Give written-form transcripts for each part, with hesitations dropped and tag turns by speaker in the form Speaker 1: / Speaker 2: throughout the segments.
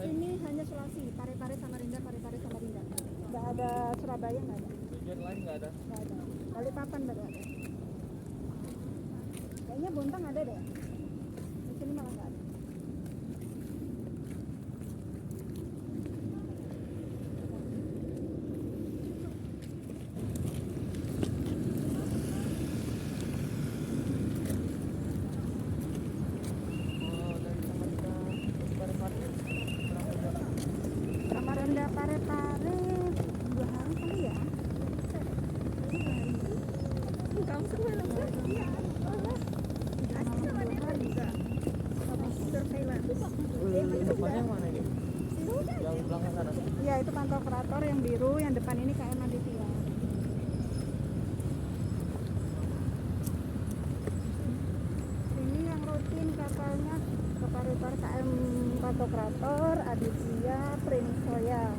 Speaker 1: sini hanya Sulawesi, Parepare Samarinda, Parepare Samarinda. Nggak ada Surabaya, nggak ada.
Speaker 2: Tujuan lain nggak ada.
Speaker 1: Nggak ada. Balikpapan baru ada. Kayaknya Bontang ada deh. Di sini malah nggak ada.
Speaker 2: Oh, dari Samarinda
Speaker 1: Samarinda Parepare 2 hari kali ya. Kamu semua langsung? Iya. Asli sama dia juga. Surveillance.
Speaker 2: depannya mana ini? Yang belakang sana.
Speaker 1: Iya, itu pantokrator yang biru, yang depan ini KM Aditya. Ini yang rutin kapalnya kapal KM Pantokrator, Aditya, Prince Royal.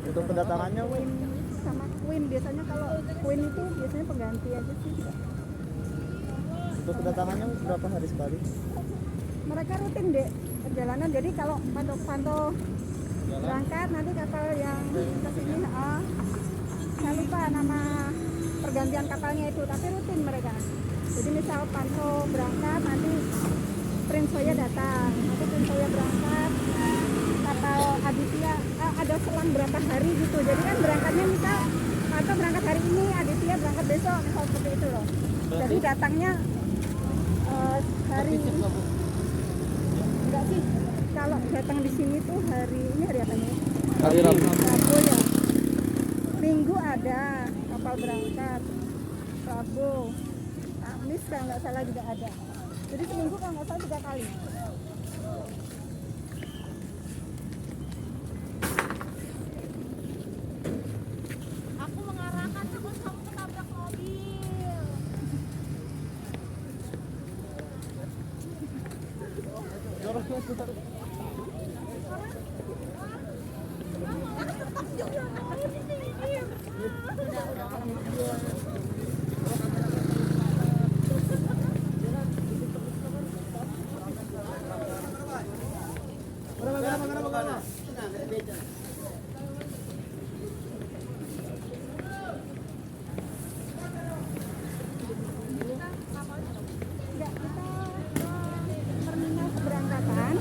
Speaker 2: Untuk kedatangannya
Speaker 1: Queen sama Queen, biasanya kalau Queen itu biasanya pengganti aja sih.
Speaker 2: untuk kedatangannya berapa hari sekali?
Speaker 1: Mereka rutin deh perjalanan, jadi kalau pantau berangkat nanti kapal yang ke sini, saya lupa nama pergantian kapalnya itu, tapi rutin mereka. Jadi misal pantau berangkat, nanti Prince Soya datang, nanti Prince Soya berangkat, kapal Aditya ada selang berapa hari gitu. Jadi kan berangkatnya misal pantau berangkat hari ini, Aditya berangkat besok, misal seperti itu loh. Jadi datangnya hari enggak sih, kalau datang di sini tuh hari ini hari apa nih?
Speaker 2: Hari Rabu.
Speaker 1: Rabu ya. Minggu ada kapal berangkat. Rabu, Kamis kalau nggak salah juga ada. Jadi seminggu kalau nggak salah 3 kali.
Speaker 3: Aku mengarahkan terus kamu ketabrak mobil.
Speaker 1: Enggak, kita terminal keberangkatan.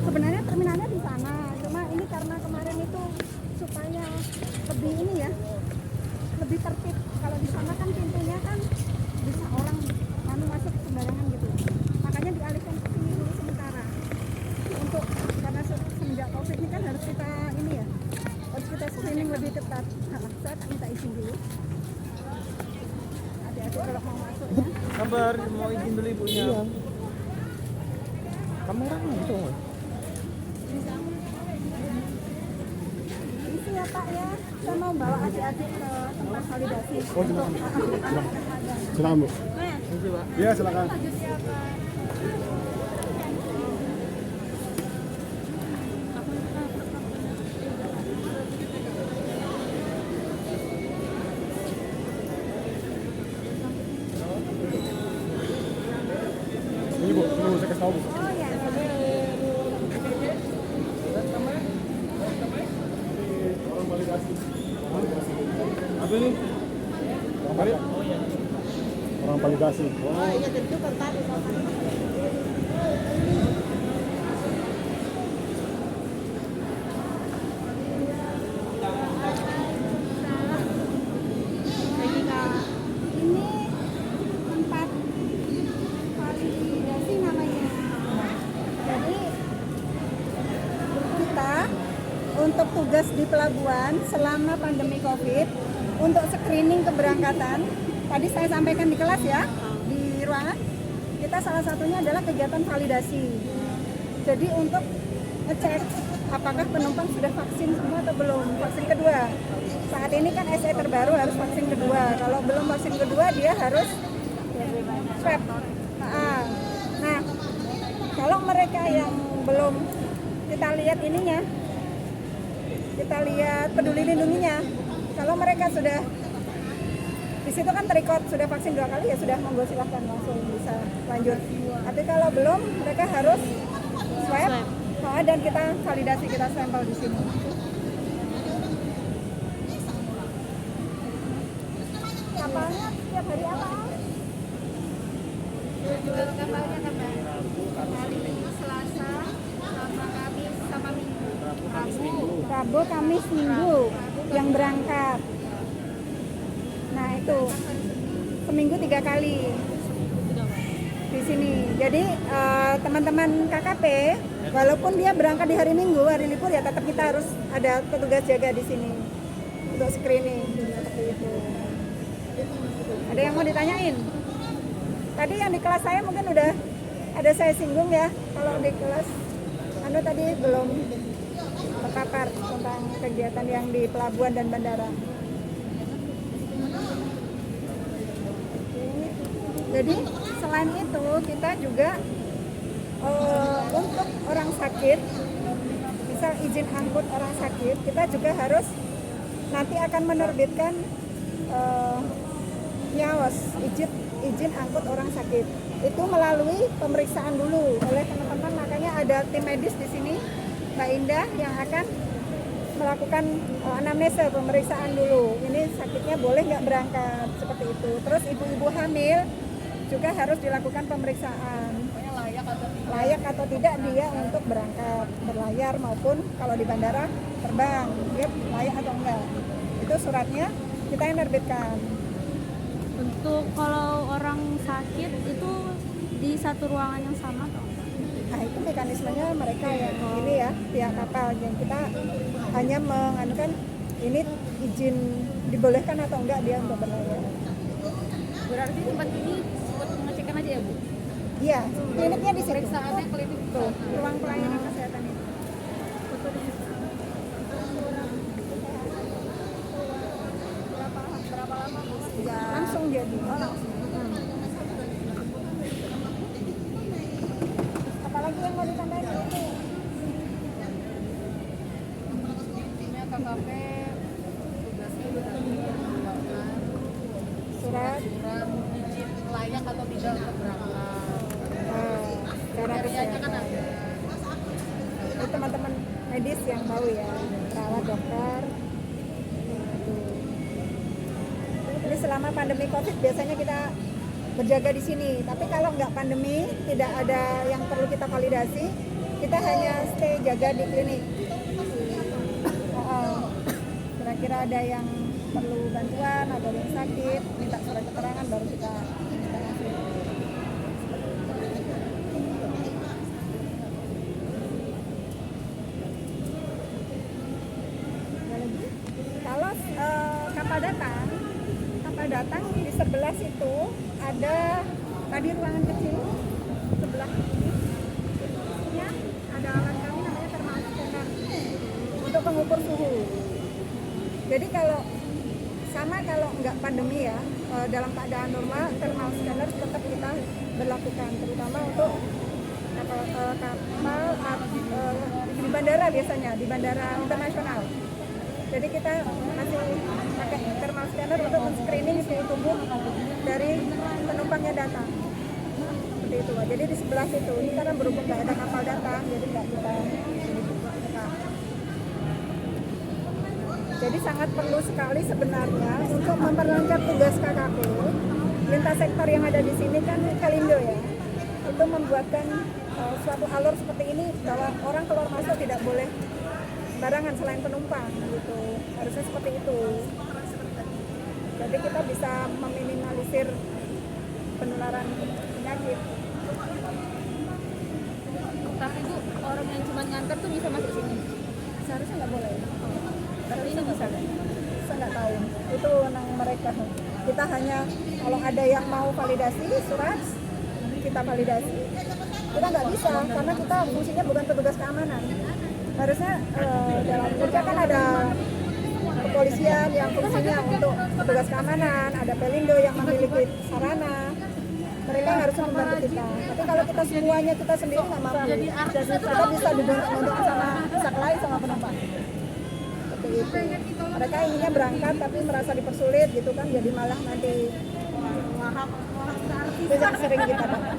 Speaker 1: Sebenarnya terminalnya di sana. Cuma ini karena kemarin itu supaya lebih ini ya, lebih tertib. Kalau di sana kan pintunya kan bisa orang masuk sembarangan gitu. Makanya dialihkan ke sini dulu sementara. Untuk karena semenjak Covid ini kan harus kita ini ya, harus kita screening lebih ketat. Saya tak minta izin dulu. Adik-adik kalau mau masuk ya.
Speaker 2: Kabar mau izin dulu ibunya. Iya. Kameranya itu.
Speaker 1: Isi ya Pak ya, saya mau bawa adik-adik ke tempat validasi.
Speaker 4: Oh, silakan. Silakan, Bu.
Speaker 2: Ini Pak.
Speaker 4: Iya, silakan. Ini, Bu, ini saya kasih tahu, Bu.
Speaker 1: Oh ya,
Speaker 4: Orang validasi.
Speaker 2: Apa ini?
Speaker 4: Orang valid? Orang validasi.
Speaker 1: oh iya tentu tertarik sama. Ini tempat validasi namanya. Jadi kita untuk tugas di pelabuhan selama pandemi Covid untuk screening keberangkatan, tadi saya sampaikan di kelas ya, di ruangan, kita salah satunya adalah kegiatan validasi. Jadi untuk ngecek apakah penumpang sudah vaksin semua atau belum, vaksin kedua. Saat ini kan SE terbaru harus vaksin kedua. Kalau belum vaksin kedua dia harus swab. Nah, kalau mereka yang belum, kita lihat ininya, kita lihat peduli lindunginya. Kalau mereka sudah di situ kan terikot sudah vaksin 2 kali ya sudah, monggo silahkan langsung bisa lanjut. Tapi kalau belum mereka harus swab. Dan kita validasi, kita sampel di sini. Kapalnya setiap hari apa?
Speaker 3: Kapalnya kapan? Hari Selasa, sama Kamis, sama Minggu.
Speaker 1: Rabu, Kamis, Minggu yang berangkat. Nah itu seminggu 3 kali di sini. Jadi teman-teman KKP, walaupun dia berangkat di hari Minggu, hari libur ya tetap kita harus ada petugas jaga di sini untuk screening seperti itu. Ada yang mau ditanyain? Tadi yang di kelas saya mungkin udah ada saya singgung ya. Kalau di kelas tadi belum terpapar tentang kegiatan yang di pelabuhan dan bandara. Jadi selain itu kita juga untuk orang sakit, misal izin angkut orang sakit, kita juga harus nanti akan menerbitkan nyawas, izin angkut orang sakit. Itu melalui pemeriksaan dulu oleh teman-teman, makanya ada tim medis di sini, Mbak Indah, yang akan melakukan anamnesa, pemeriksaan dulu. Ini sakitnya boleh nggak berangkat, seperti itu. Terus ibu-ibu hamil juga harus dilakukan pemeriksaan. Layak atau tidak dia untuk berangkat berlayar maupun kalau di bandara terbang, dia layak atau enggak. Itu suratnya kita yang nerbitkan.
Speaker 3: Untuk kalau orang sakit itu di satu ruangan yang sama atau enggak?
Speaker 1: Nah itu mekanismenya mereka yang ini ya, pihak kapal, yang kita hanya menganukan ini izin dibolehkan atau enggak dia untuk berlayar.
Speaker 3: Berarti tempat ini buat pengecekan aja ya Bu?
Speaker 1: Iya, kliniknya di sini.
Speaker 3: Pemeriksaannya klinik
Speaker 1: Tuh, ruang pelayanan kesehatan itu.
Speaker 3: berapa lama Bu? Ya.
Speaker 1: Langsung jadi. Apalagi yang mau ditambahin ini?
Speaker 3: Intinya KKP tugasnya mengeluarkan
Speaker 1: Surat
Speaker 3: surat izin layak atau tidak untuk berangkat.
Speaker 1: cara
Speaker 3: Kriterianya kan
Speaker 1: kesehatan.
Speaker 3: ada.
Speaker 1: Itu teman-teman medis yang tahu ya, perawat, dokter. Ini selama pandemi COVID biasanya kita berjaga di sini. Tapi kalau nggak pandemi, tidak ada yang perlu kita validasi, kita hanya stay jaga di klinik. Kira-kira ada yang perlu bantuan, ada yang sakit, minta surat keterangan baru kita kasih. Kalau kapal datang di sebelah situ ada tadi ruangan kecil sebelah ini. Isinya ada alat kami namanya thermal scanner untuk mengukur suhu. Jadi kalau nggak pandemi ya, dalam keadaan normal thermal scanner tetap kita berlakukan, terutama untuk kapal di bandara, biasanya di bandara internasional. Jadi kita masih pakai thermal scanner untuk men-screening suhu tubuh dari penumpang yang datang. Seperti itu. Jadi di sebelah situ, ini karena berhubung nggak ada kapal datang, jadi nggak kita buka. Jadi sangat perlu sekali sebenarnya untuk memperlancar tugas KKP. Lintas sektor yang ada di sini kan Kalindo ya, itu membuatkan suatu alur seperti ini bahwa orang keluar masuk tidak boleh sembarangan selain penumpang gitu, harusnya seperti itu. Jadi kita bisa meminimalisir penularan penyakit.
Speaker 3: Tapi Bu, orang yang cuma nganter tuh bisa masuk sini?
Speaker 1: Seharusnya nggak boleh.
Speaker 3: Tapi ini bisa kan?
Speaker 1: Saya nggak tahu, itu wewenang mereka. Kita hanya kalau ada yang mau validasi surat, kita validasi. Kita nggak bisa karena kita fungsinya bukan petugas keamanan. Harusnya dalam kerja kan ada kepolisian yang fungsinya untuk petugas keamanan, ada Pelindo yang memiliki sarana. Mereka harus membantu kita. Tapi kalau kita semuanya kita sendiri nggak mampu. Jadi kita bisa dibondong sama pihak lain sama penumpang. Seperti itu. Mereka inginnya berangkat tapi merasa dipersulit gitu kan, jadi malah nanti itu yang sering kita dapat.